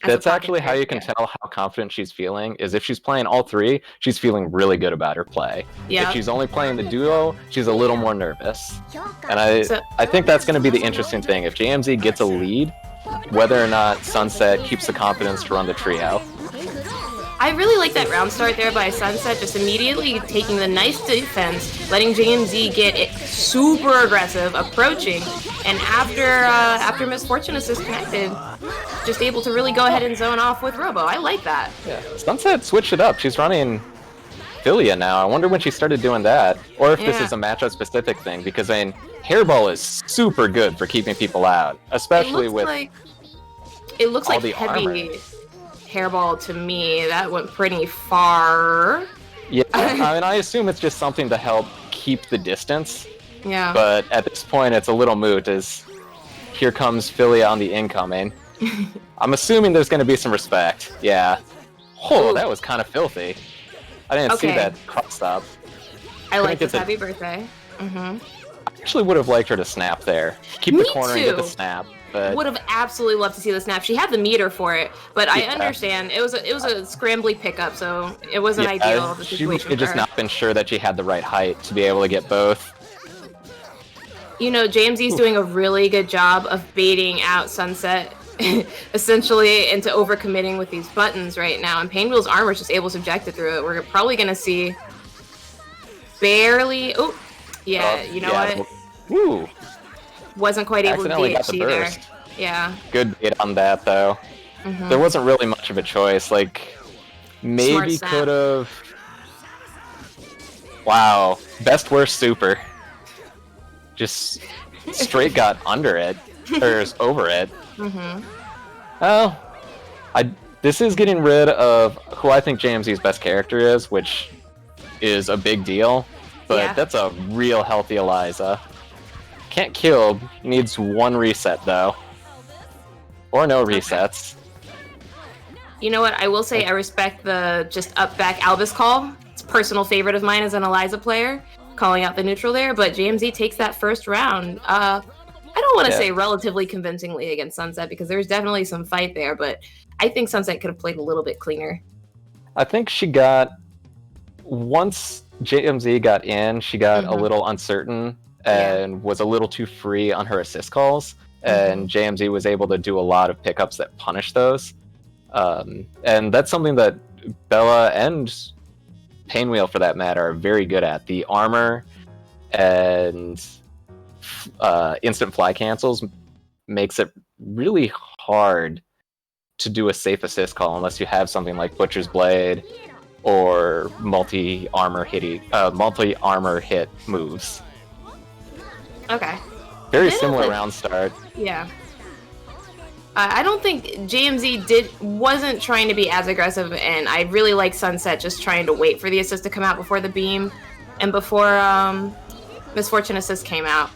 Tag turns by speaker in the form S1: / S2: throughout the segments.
S1: That's actually how you can tell how confident she's feeling, is if she's playing all three, she's feeling really good about her play. If she's only playing the duo, she's a little more nervous. And I think that's going to be the interesting thing. If JMZ gets a lead, whether or not Sunset keeps the confidence to run the trio.
S2: I really like that round start there by Sunset, just immediately taking the nice defense, letting JMZ get it super aggressive, approaching, and after Misfortune Assist connected, just able to really go ahead and zone off with Robo. I like that.
S1: Yeah, Sunset switched it up. She's running Philia now. I wonder when she started doing that, or if this is a matchup-specific thing, because I mean, Hairball is super good for keeping people out, especially with
S2: it looks like heavy Hairball to me. That went pretty far.
S1: Yeah, I mean, I assume it's just something to help keep the distance.
S2: Yeah.
S1: But at this point, it's a little moot, as here comes Philia on the incoming. I'm assuming there's going to be some respect. Yeah. Oh, that was kind of filthy. I didn't see that crossed up.
S2: I like this. Happy birthday.
S1: I actually would have liked her to snap there. Keep the corner and get the snap. But
S2: would have absolutely loved to see the snap. She had the meter for it, but I understand it was a scrambly pickup, so it wasn't ideal.
S1: She would have just not been sure that she had the right height to be able to get both.
S2: You know, JMZ's doing a really good job of baiting out Sunset, essentially, into overcommitting with these buttons right now, and Painwheel's armor is just able to subject it through it. We're probably going to see barely... Oh, yeah, you know what?
S1: Ooh.
S2: Wasn't quite able to DH either.
S1: Burst.
S2: Yeah.
S1: Good bait on that, though. There wasn't really much of a choice. Like, maybe could have... Wow. Best worst super. Just straight got under it. Or over it. Well, this is getting rid of who I think JMZ's best character is, which is a big deal. But that's a real healthy Eliza. Can't kill, needs one reset though. Or no resets.
S2: You know what, I will say I respect the just up back Albus call. It's a personal favorite of mine as an Eliza player, calling out the neutral there, but JMZ takes that first round. I don't want to say relatively convincingly against Sunset, because there's definitely some fight there, but I think Sunset could have played a little bit cleaner.
S1: I think she got, once JMZ got in, she got a little uncertain and was a little too free on her assist calls, and JMZ was able to do a lot of pickups that punish those. And that's something that Bella and Painwheel, for that matter, are very good at. The armor and instant fly cancels makes it really hard to do a safe assist call unless you have something like Butcher's Blade or multi-armor hit moves.
S2: Okay.
S1: Very similar round start.
S2: Yeah. I don't think JMZ wasn't trying to be as aggressive, and I really like Sunset just trying to wait for the assist to come out before the beam and before Misfortune Assist came out.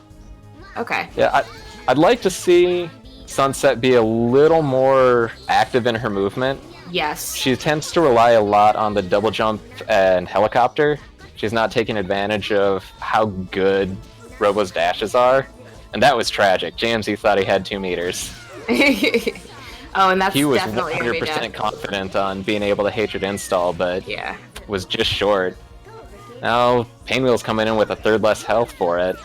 S2: Okay.
S1: Yeah, I'd like to see Sunset be a little more active in her movement.
S2: Yes.
S1: She tends to rely a lot on the double jump and helicopter. She's not taking advantage of how good Robo's dashes are. And that was tragic. JMZ thought he had 2 meters.
S2: Oh, and that's
S1: he was
S2: definitely
S1: 100% confident on being able to hatred install, but was just short. Now Painwheel's coming in with a third less health for it.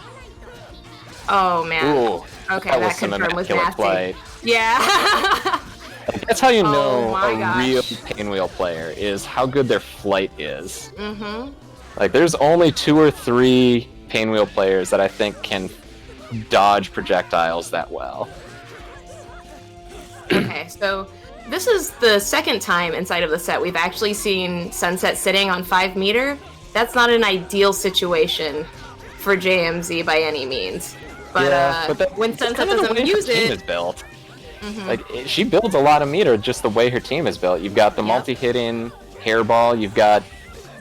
S2: Oh man.
S1: Ooh,
S2: okay,
S1: that confirmed was nasty. Flight.
S2: Yeah.
S1: That's how you know a real Painwheel player is how good their flight is. Like, there's only 2 or 3 Painwheel players that I think can dodge projectiles that well.
S2: Okay, so this is the second time inside of the set we've actually seen Sunset sitting on 5 meter. That's not an ideal situation for JMZ by any means. But, when Sunset doesn't use it...
S1: Team is built. Like, she builds a lot of meter just the way her team is built. You've got the multi-hitting Hairball, you've got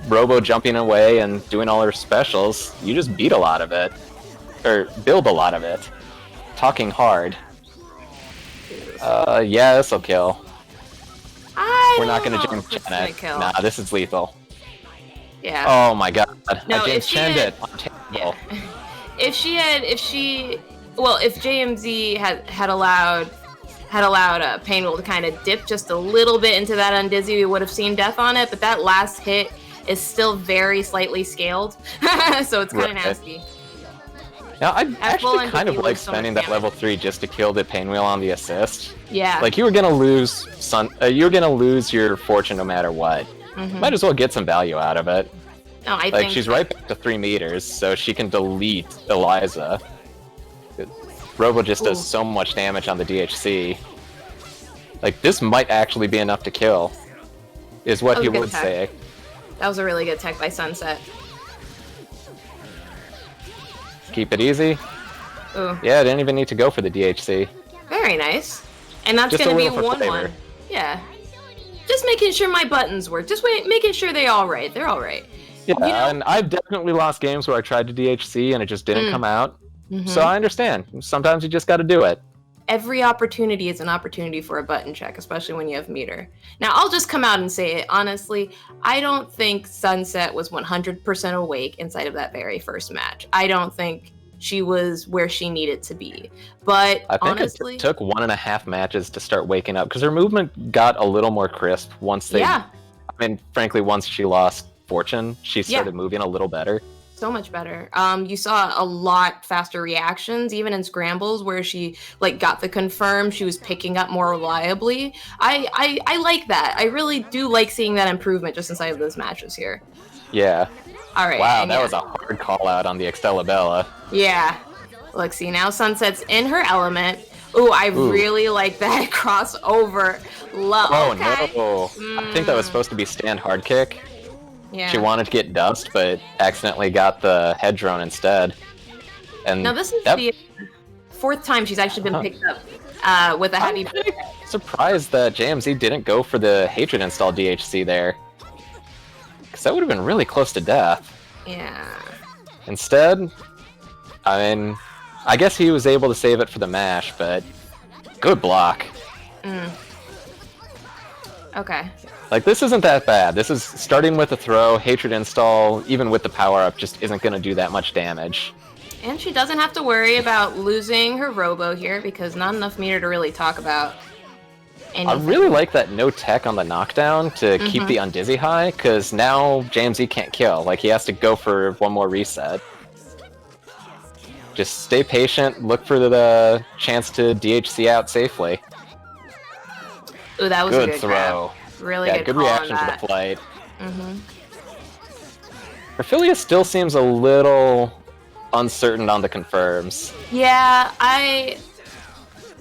S1: Robo jumping away and doing all her specials. You just beat a lot of it. Or build a lot of it. Talking hard. Yeah, this'll kill. We're not gonna jump Gen it. Nah, this is lethal.
S2: Yeah.
S1: Oh my god.
S2: No,
S1: I Gen it.
S2: Yeah. If JMZ had allowed had allowed Painwheel to kind of dip just a little bit into that undizzy, we would have seen death on it, but that last hit is still very slightly scaled, so it's kind of nasty.
S1: Now, I actually kind of like spending that level 3 just to kill the Painwheel on the assist.
S2: Yeah.
S1: Like, you were gonna lose you were gonna lose your fortune no matter what. Might as well get some value out of it.
S2: No, I
S1: like,
S2: think
S1: she's right back to 3 meters, so she can delete Eliza. Robo just does so much damage on the DHC. Like, this might actually be enough to kill, is what he would say.
S2: That was a really good tech by Sunset.
S1: Keep it easy.
S2: Ooh.
S1: Yeah, I didn't even need to go for the DHC.
S2: Very nice. And that's going to be a 1-1. Yeah. Just making sure my buttons work. Just making sure they're all right. They're all right.
S1: Yeah, you know, and I've definitely lost games where I tried to DHC and it just didn't come out. So I understand. Sometimes you just got to do it.
S2: Every opportunity is an opportunity for a button check, especially when you have meter. Now, I'll just come out and say it. Honestly, I don't think Sunset was 100% awake inside of that very first match. I don't think she was where she needed to be. But
S1: I think
S2: honestly,
S1: it took 1.5 matches to start waking up because her movement got a little more crisp once they...
S2: Yeah.
S1: I mean, frankly, once she lost Fortune, she started moving a little better.
S2: So much better. You saw a lot faster reactions, even in scrambles where she like got the confirm. She was picking up more reliably. I like that. I really do like seeing that improvement just inside of those matches here.
S1: Yeah.
S2: All right.
S1: Wow, that was a hard call out on the Extelabella.
S2: Yeah. Look, see, now Sunset's in her element. Ooh, I really like that crossover.
S1: Oh, no. I think that was supposed to be stand hard kick.
S2: Yeah.
S1: She wanted to get dust, but accidentally got the head drone instead. And
S2: now this is the 4th time she's actually been picked up with a heavy...
S1: I'm surprised that JMZ didn't go for the Hatred install DHC there. Because that would have been really close to death.
S2: Yeah.
S1: Instead, I mean, I guess he was able to save it for the mash, but good block.
S2: Okay.
S1: Like, this isn't that bad. This is starting with a throw, Hatred install, even with the power-up, just isn't going to do that much damage.
S2: And she doesn't have to worry about losing her Robo here, because not enough meter to really talk about anything.
S1: I really like that no tech on the knockdown to keep the undizzy high, because now JMZ can't kill. Like, he has to go for one more reset. Just stay patient, look for the chance to DHC out safely.
S2: Ooh, that was a good
S1: throw.
S2: Grab. Really
S1: good
S2: call
S1: reaction
S2: on
S1: to the flight.
S2: Mm-hmm.
S1: Ophelia still seems a little uncertain on the confirms.
S2: Yeah, I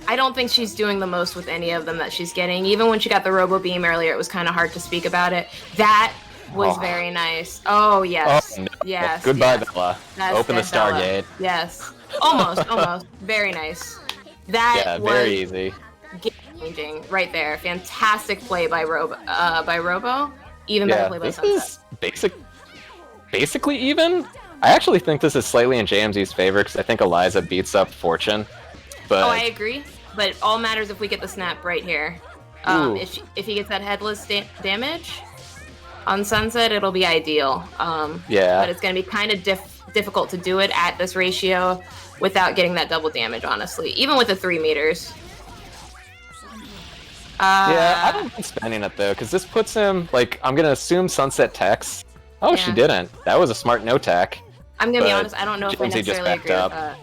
S2: don't think she's doing the most with any of them that she's getting. Even when she got the Robo Beam earlier, it was kind of hard to speak about it. That was very nice. Oh, yes.
S1: Oh, no.
S2: Yes.
S1: Goodbye,
S2: yes.
S1: Bella.
S2: That's
S1: Open the Stargate.
S2: Bella. Yes. Almost. Very nice. That was
S1: very easy.
S2: Game-changing right there. Fantastic play by Robo. Even better play by Sunset.
S1: This is basically even. I actually think this is slightly in JMZ's favor because I think Eliza beats up Fortune. But...
S2: Oh, I agree. But it all matters if we get the snap right here. If he gets that headless damage on Sunset, it'll be ideal. But it's going to be kind of difficult to do it at this ratio without getting that double damage, honestly. Even with the 3 meters.
S1: Yeah, I don't mind spending it, though, because this puts him, like, I'm going to assume Sunset techs. Oh, she didn't. That was a smart no-tech.
S2: I'm going to be honest, I don't know if I necessarily agree with that.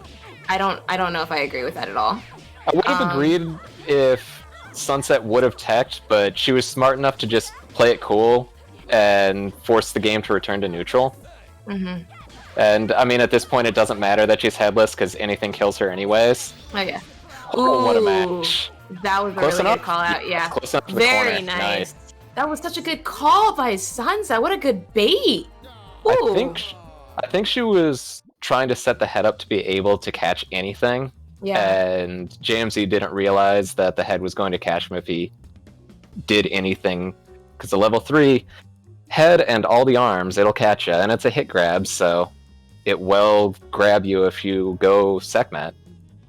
S2: I don't know if I agree with that at all.
S1: I would have agreed if Sunset would have teched, but she was smart enough to just play it cool and force the game to return to neutral. And, I mean, at this point, it doesn't matter that she's headless, because anything kills her anyways.
S2: Oh, yeah.
S1: Oh, what a match.
S2: That was a really good call out, yeah.
S1: Close enough to the
S2: Very
S1: corner.
S2: nice. That was such a good call by Sunset. What a good bait. Ooh.
S1: I think she was trying to set the head up to be able to catch anything.
S2: Yeah.
S1: And JMZ didn't realize that the head was going to catch him if he did anything. Because the level 3 head and all the arms, it'll catch you. And it's a hit grab, so it will grab you if you go Sekhmet.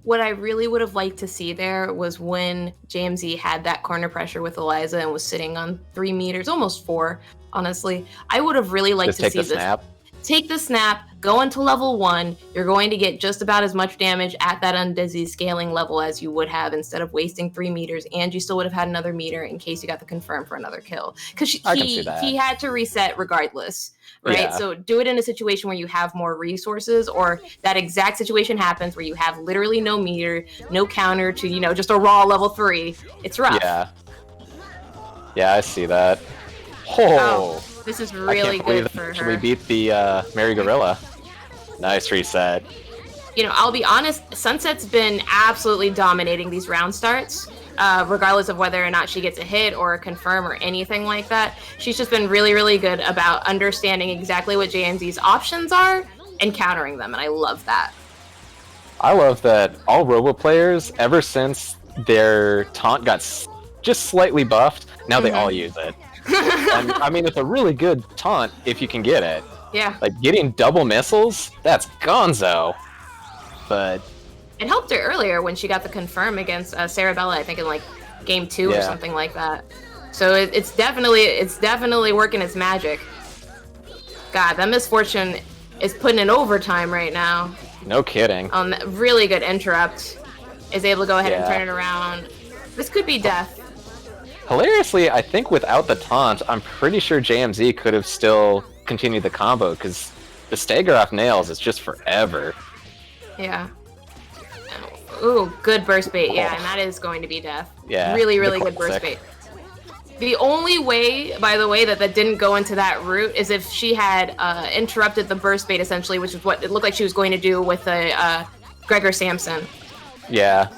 S2: What I really would have liked to see there was when JMZ had that corner pressure with Eliza and was sitting on 3 meters, almost 4, honestly. I would have really liked to see this.
S1: Snap.
S2: take the snap, go into level 1, you're going to get just about as much damage at that undizzy scaling level as you would have instead of wasting 3 meters, and you still would have had another meter in case you got the confirm for another kill. Because he had to reset regardless, right?
S1: Yeah.
S2: So do it in a situation where you have more resources, or that exact situation happens where you have literally no meter, no counter to, you know, just a raw level 3. It's rough.
S1: Yeah, I see that. Oh,
S2: this is really good for her.
S1: Actually beat the Mary Gorilla. Nice reset.
S2: You know, I'll be honest, Sunset's been absolutely dominating these round starts, regardless of whether or not she gets a hit or a confirm or anything like that. She's just been really, really good about understanding exactly what JMZ's options are and countering them, and I love that.
S1: I love that all Robo players, ever since their taunt got just slightly buffed, now they all use it. And, I mean, it's a really good taunt if you can get it.
S2: Yeah.
S1: Like, getting double missiles, that's gonzo. But
S2: it helped her earlier when she got the confirm against Sarabella, I think in like game 2 or something like that. So it's definitely working its magic. God, that Misfortune is putting in overtime right now.
S1: No kidding.
S2: Really good interrupt. Is able to go ahead and turn it around. This could be death.
S1: Hilariously, I think without the taunt, I'm pretty sure JMZ could have still continued the combo, because the stagger off nails is just forever.
S2: Yeah. Ooh, good burst bait. Yeah, and that is going to be death.
S1: Yeah.
S2: Really, really good burst bait. The only way, by the way, that didn't go into that route is if she had interrupted the burst bait, essentially, which is what it looked like she was going to do with the Gregor Samson.
S1: Yeah.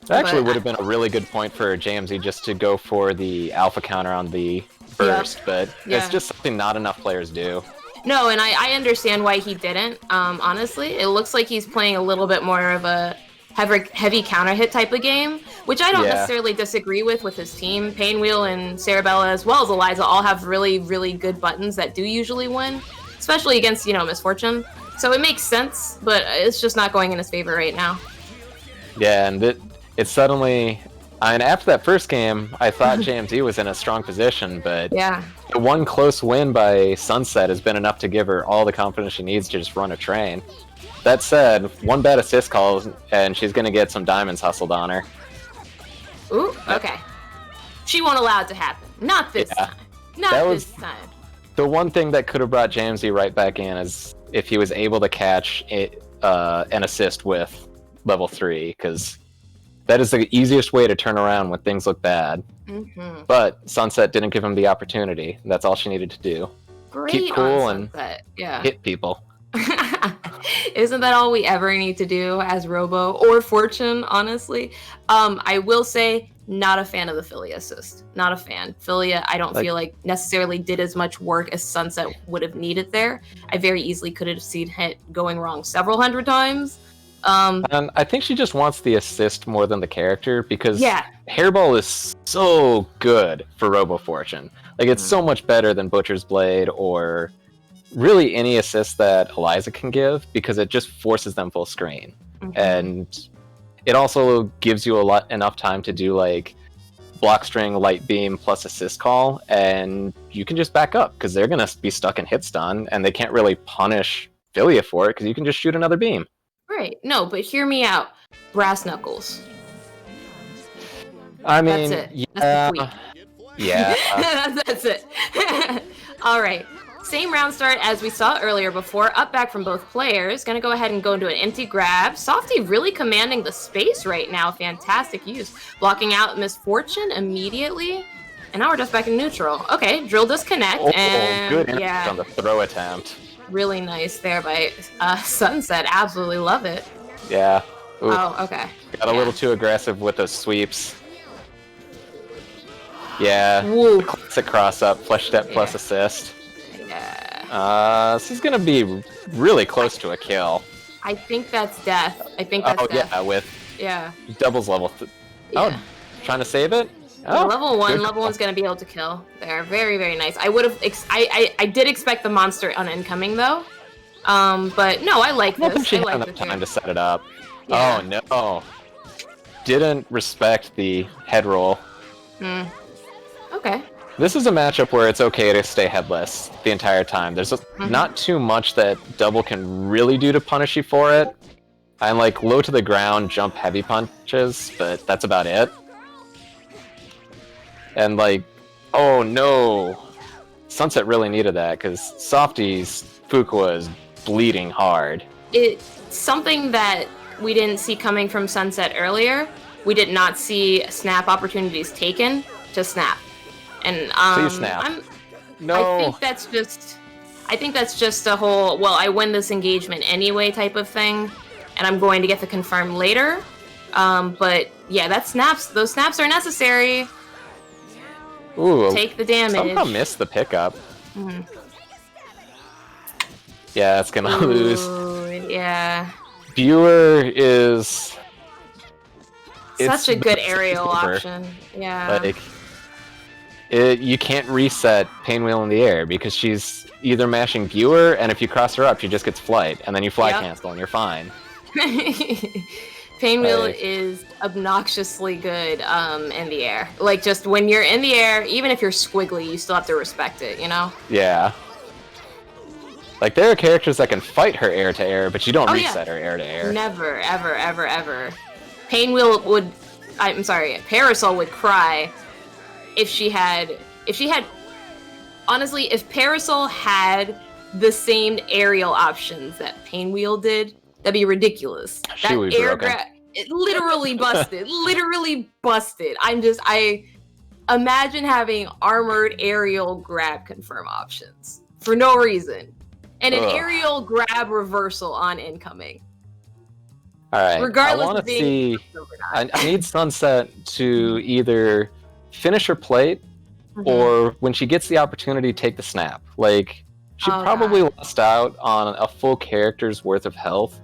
S1: That actually would have been a really good point for JMZ just to go for the alpha counter on the burst, but it's just something not enough players do.
S2: No, and I understand why he didn't, honestly. It looks like he's playing a little bit more of a heavy counter hit type of game, which I don't necessarily disagree with his team. Painwheel and Sarabella, as well as Eliza, all have really, really good buttons that do usually win, especially against, you know, Misfortune. So it makes sense, but it's just not going in his favor right now.
S1: Yeah, and it suddenly... I mean, after that first game, I thought JMZ was in a strong position, but one close win by Sunset has been enough to give her all the confidence she needs to just run a train. That said, one bad assist call, and she's going to get some diamonds hustled on her.
S2: Ooh, okay. She won't allow it to happen. Not this time. Not this time.
S1: The one thing that could have brought JMZ right back in is if he was able to catch an assist with level 3, because... that is the easiest way to turn around when things look bad. But Sunset didn't give him the opportunity. That's all she needed to do.
S2: Great.
S1: Keep cool and
S2: yeah.
S1: hit people.
S2: Isn't that all we ever need to do as Robo or Fortune, honestly? I will say, not a fan of the Philia assist. Not a fan. Philia, I don't feel like necessarily did as much work as Sunset would have needed there. I very easily could have seen it going wrong several hundred times.
S1: And I think she just wants the assist more than the character, because Hairball is so good for Robo Fortune. Like, it's so much better than Butcher's Blade or really any assist that Eliza can give, because it just forces them full screen. And it also gives you enough time to do like block string, light beam plus assist call, and you can just back up because they're gonna be stuck in hit stun, and they can't really punish Philia for it because you can just shoot another beam.
S2: Right. No, but hear me out. Brass knuckles.
S1: I mean,
S2: that's it. That's the tweak.
S1: Yeah.
S2: That's it. All right. Same round start as we saw earlier before. Up back from both players. Gonna go ahead and go into an empty grab. Softy really commanding the space right now. Fantastic use. Blocking out Misfortune immediately. And now we're just back in neutral. Okay, drill disconnect. And
S1: good impact on the throw attempt.
S2: Really nice there by Sunset. Absolutely love it.
S1: Yeah. Ooh.
S2: Oh, okay.
S1: Got a little too aggressive with those sweeps. Yeah.
S2: Woo.
S1: Classic cross up, flesh step plus assist.
S2: Yeah.
S1: This is gonna be really close to a kill.
S2: I think that's death. I think that's death.
S1: Yeah, with doubles level. Oh, trying to save it? Oh,
S2: level 1's gonna be able to kill there. Very, very nice. I would have. I did expect the monster on incoming though. But no, I like this.
S1: I think she
S2: had
S1: enough time to set it up.
S2: Yeah.
S1: Oh no! Didn't respect the head roll.
S2: Okay.
S1: This is a matchup where it's okay to stay headless the entire time. There's not too much that double can really do to punish you for it. I'm like low to the ground, jump heavy punches, but that's about it. And like, oh no, Sunset really needed that because Softy's Fuqua is bleeding hard.
S2: It's something that we didn't see coming from Sunset earlier. We did not see snap opportunities taken to snap. And
S1: Please snap. No.
S2: I think that's just a whole, well, I win this engagement anyway type of thing, and I'm going to get the confirm later. But yeah, those snaps are necessary.
S1: Ooh,
S2: take the damage.
S1: Somehow missed the pickup. Yeah, it's gonna lose.
S2: Yeah.
S1: Viewer is
S2: such a good aerial option. Yeah.
S1: Like, you can't reset Painwheel in the air because she's either mashing Viewer, and if you cross her up, she just gets flight, and then you fly cancel, and you're fine.
S2: Painwheel is obnoxiously good in the air. Like, just when you're in the air, even if you're squiggly, you still have to respect it, you know?
S1: Yeah. Like, there are characters that can fight her air to air, but you don't reset her air to air.
S2: Never, ever, ever, ever. Painwheel would... I'm sorry, Parasol would cry if she had... Honestly, if Parasol had the same aerial options that Painwheel did, that'd be ridiculous.
S1: She would be broken.
S2: It literally busted. Literally busted. I imagine having armored aerial grab confirm options for no reason. And an aerial grab reversal on incoming.
S1: Alright,
S2: Regardless
S1: I want
S2: of
S1: to
S2: being
S1: see... I need Sunset to either finish her plate, or when she gets the opportunity, take the snap. Like, she probably lost out on a full character's worth of health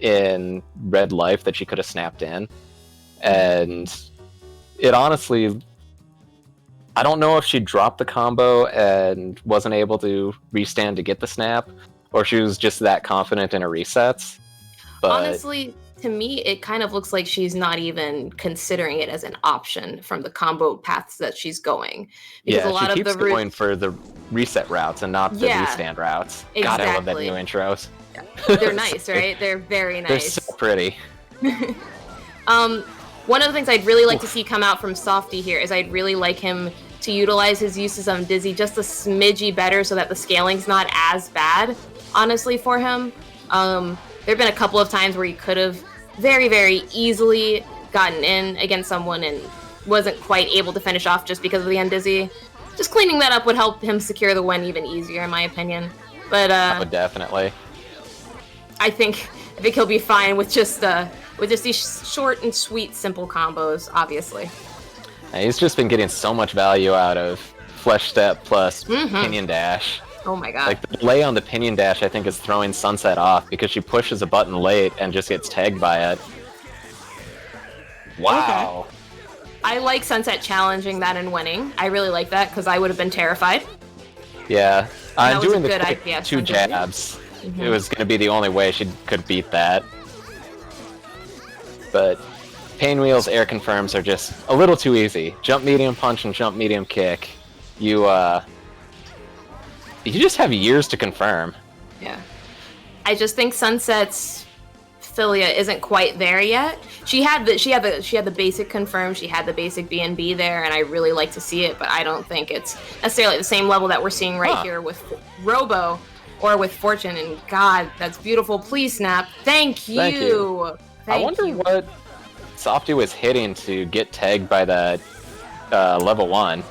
S1: in Red Life that she could have snapped in. And it honestly... I don't know if she dropped the combo and wasn't able to restand to get the snap, or she was just that confident in her resets. But...
S2: honestly, to me, it kind of looks like she's not even considering it as an option from the combo paths that she's going. Because
S1: yeah,
S2: a lot
S1: she
S2: of
S1: keeps
S2: the
S1: going for the reset routes and not the restand routes.
S2: Exactly.
S1: God, I love that new intros.
S2: They're nice, right? They're very nice.
S1: They're so pretty.
S2: One of the things I'd really like to see come out from Softy here is I'd really like him to utilize his uses on Dizzy just a smidgy better so that the scaling's not as bad, honestly, for him. There have been a couple of times where he could have very, very easily gotten in against someone and wasn't quite able to finish off just because of the Dizzy. Just cleaning that up would help him secure the win even easier, in my opinion. But
S1: oh, definitely.
S2: I think he'll be fine with just these short and sweet, simple combos, obviously.
S1: And he's just been getting so much value out of Flesh Step plus Pinion Dash.
S2: Oh my god.
S1: Like, the delay on the Pinion Dash, I think, is throwing Sunset off because she pushes a button late and just gets tagged by it. Wow.
S2: Okay. I like Sunset challenging that and winning. I really like that because I would have been terrified.
S1: Yeah. I'm doing the
S2: good
S1: quick
S2: IPS
S1: 2 jabs. It was going to be the only way she could beat that. But Painwheel's air confirms are just a little too easy. Jump medium punch and jump medium kick. You just have years to confirm.
S2: Yeah. I just think Sunset's Philia isn't quite there yet. She had the basic confirm, she had the basic BNB there, and I really like to see it, but I don't think it's necessarily at the same level that we're seeing right here with Robo or with Fortune, and God, that's beautiful. Please snap. Thank you.
S1: I wonder what Softy was hitting to get tagged by that level 1.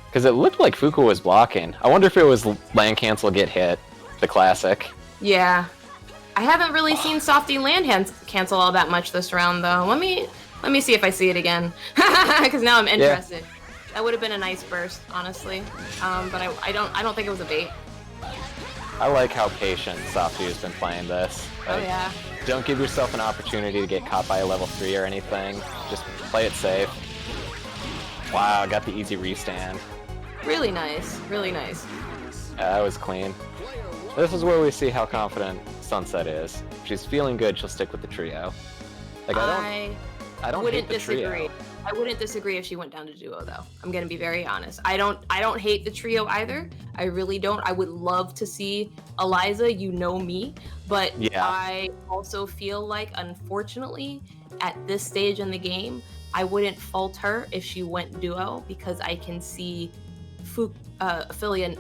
S1: Because it looked like Fuqua was blocking. I wonder if it was land cancel get hit, the classic.
S2: Yeah. I haven't really seen Softy land cancel all that much this round, though. Let me see if I see it again. Because now I'm interested. Yeah. That would have been a nice burst, honestly. But I don't think it was a bait.
S1: I like how patient Softy has been playing this. Like,
S2: oh yeah.
S1: Don't give yourself an opportunity to get caught by a level 3 or anything. Just play it safe. Wow, got the easy restand.
S2: Really nice, really nice.
S1: That was clean. This is where we see how confident Sunset is. If she's feeling good, she'll stick with the trio. Like, I don't
S2: wouldn't
S1: hate the
S2: disagree.
S1: Trio.
S2: I wouldn't disagree if she went down to duo, though. I'm gonna be very honest. I don't hate the trio either. I really don't. I would love to see Eliza, you know me, but
S1: Yeah.
S2: I also feel like, unfortunately, at this stage in the game, I wouldn't fault her if she went duo, because I can see affiliate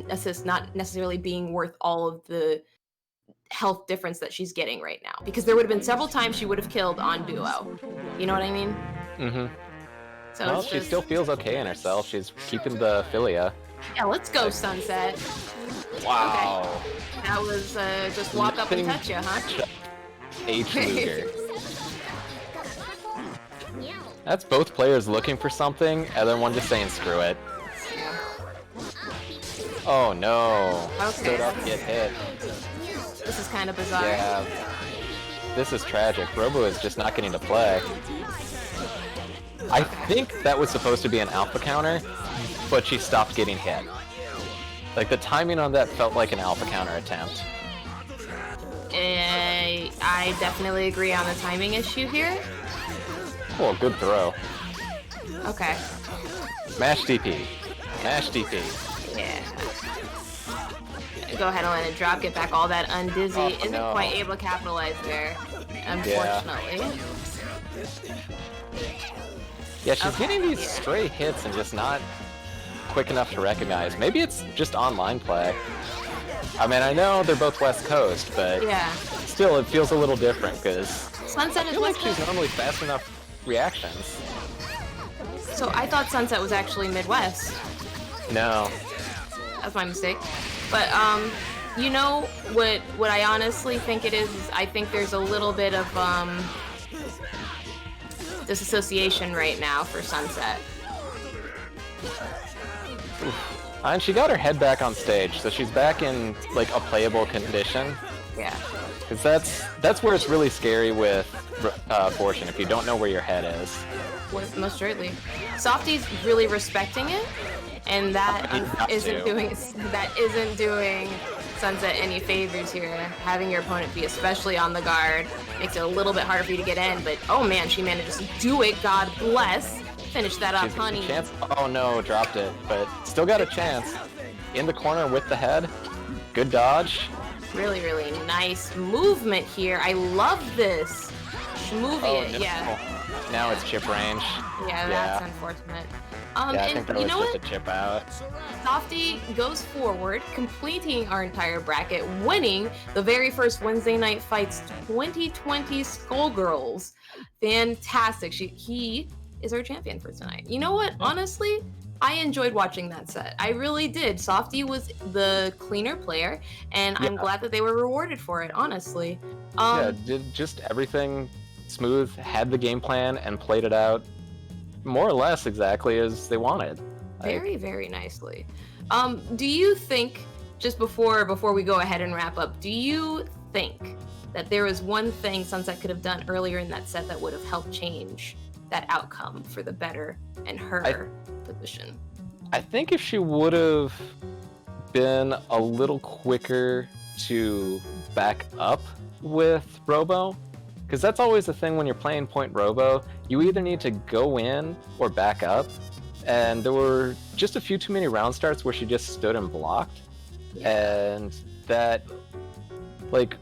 S2: assist not necessarily being worth all of the health difference that she's getting right now, because there would have been several times she would have killed on duo. You know what I mean?
S1: Mm-hmm.
S2: So
S1: Well, she still feels okay in herself. She's keeping the Philia.
S2: Yeah, let's go, Sunset.
S1: Wow.
S2: Okay. That was just walk up and touch you, huh?
S1: H. Luger. That's both players looking for something, and then one just saying screw it. Oh no.
S2: Okay.
S1: Stood up, get hit.
S2: This is kind of bizarre.
S1: Yeah. This is tragic. Robo is just not getting to play. I think that was supposed to be an alpha counter, but she stopped getting hit. Like, the timing on that felt like an alpha counter attempt.
S2: I definitely agree on the timing issue here.
S1: Cool, good throw.
S2: Okay.
S1: Mash DP. Mash DP.
S2: Yeah. Go ahead and let it drop, get back all that undizzy. Isn't quite able to capitalize there, unfortunately.
S1: Yeah, she's getting these stray hits and just not quick enough to recognize. Maybe it's just online play. I mean, I know they're both West Coast, but still, it feels a little different, because
S2: Sunset is
S1: West Coast. She's normally fast enough reactions.
S2: So I thought Sunset was actually Midwest.
S1: No.
S2: That's my mistake. But, you know, what I honestly think it is I think there's a little bit of, disassociation right now for Sunset.
S1: And she got her head back on stage, so she's back in, like, a playable condition.
S2: Yeah.
S1: Because that's where it's really scary with Fortune, if you don't know where your head is.
S2: Most certainly. Softy's really respecting it, and that isn't doing Sunset any favors here. Having your opponent be especially on the guard makes it a little bit harder for you to get in, but oh man, she manages to do it. God bless. Finish that up, honey.
S1: Chance. Oh no, dropped it, but still got a chance. In the corner with the head. Good dodge.
S2: Really, really nice movement here. I love this. Schmovie it, yeah.
S1: Now it's chip range.
S2: Yeah, that's unfortunate.
S1: I think that was just a chip out.
S2: Softy goes forward, completing our entire bracket, winning the very first Wednesday Night Fights 2020 Skullgirls. Fantastic. He is our champion for tonight. You know what? Honestly, I enjoyed watching that set. I really did. Softy was the cleaner player, and I'm glad that they were rewarded for it, honestly.
S1: Did just everything smooth, had the game plan, and played it out more or less exactly as they wanted.
S2: Very, very nicely. Do you think, just before we go ahead and wrap up, do you think that there was one thing Sunset could have done earlier in that set that would have helped change that outcome for the better in her position?
S1: I think if she would have been a little quicker to back up with Robo, because that's always the thing when you're playing Point Robo, you either need to go in or back up, and there were just a few too many round starts where she just stood and blocked, and that, like,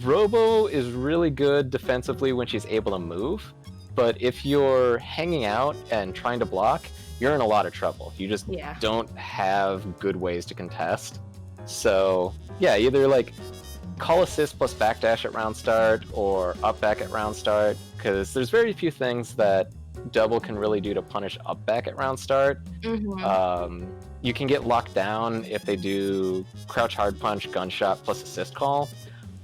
S1: Robo is really good defensively when she's able to move, but if you're hanging out and trying to block, you're in a lot of trouble. You just don't have good ways to contest. So, yeah, either, like, call assist plus backdash at round start or up back at round start, because there's very few things that double can really do to punish up back at round start. You can get locked down if they do crouch hard punch, gunshot plus assist call,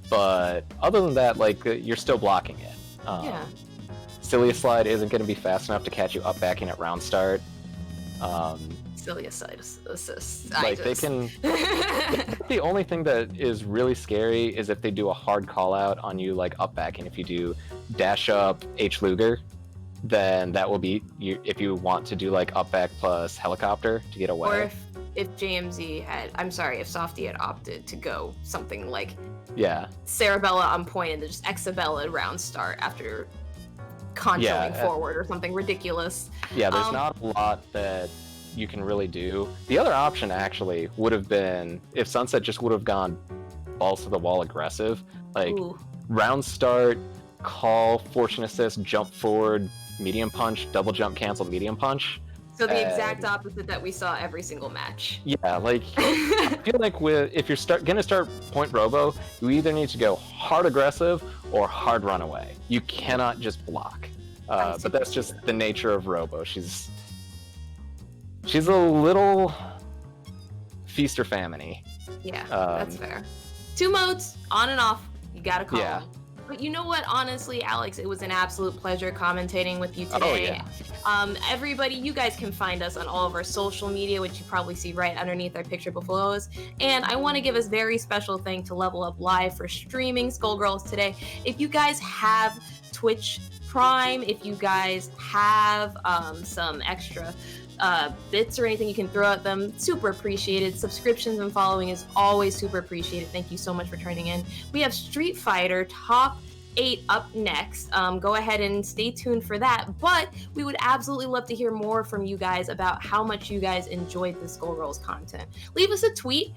S1: but other than that, like, you're still blocking it. Cilia slide isn't going to be fast enough to catch you up backing at round start.
S2: Cilia side assists.
S1: Like, they can. The only thing that is really scary is if they do a hard call out on you, like up backing. If you do dash up H Luger, then that will be if you want to do like up back plus helicopter to get away.
S2: Or if JMZ if Softy had opted to go something like Sarabella on point and then just Exabella round start after conchoing forward or something ridiculous.
S1: Yeah, there's not a lot that you can really do. The other option actually would have been if Sunset just would have gone balls to the wall aggressive, like round start, call, fortune assist, jump forward, medium punch, double jump cancel, medium punch.
S2: So the exact opposite that we saw every single match.
S1: Yeah, like I feel like if you're gonna start point robo, you either need to go hard aggressive or hard run away. You cannot just block. But that's just the nature of robo. She's a little feast or famine-y.
S2: Yeah, that's fair. 2 modes, on and off. You gotta call them. But you know what? Honestly, Alex, it was an absolute pleasure commentating with you today. Everybody, you guys can find us on all of our social media, which you probably see right underneath our picture below us. And I want to give a very special thank to Level Up Live for streaming Skullgirls today. If you guys have Twitch Prime, if you guys have some extra bits or anything you can throw at them, super appreciated. Subscriptions and following is always super appreciated. Thank you so much for turning in. We have Street Fighter Top 8 up next. Go ahead and stay tuned for that, but we would absolutely love to hear more from you guys about how much you guys enjoyed the Skullgirls content. Leave us a tweet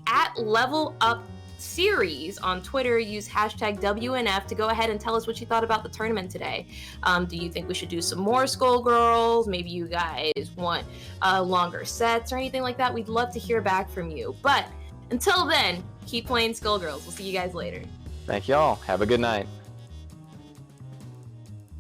S2: at levelupseries on Twitter. Use hashtag WNF to go ahead and tell us what you thought about the tournament today. Do you think we should do some more Skullgirls? Maybe you guys want longer sets or anything like that? We'd love to hear back from you. But until then, keep playing Skullgirls. We'll see you guys later.
S1: Thank y'all. Have a good night.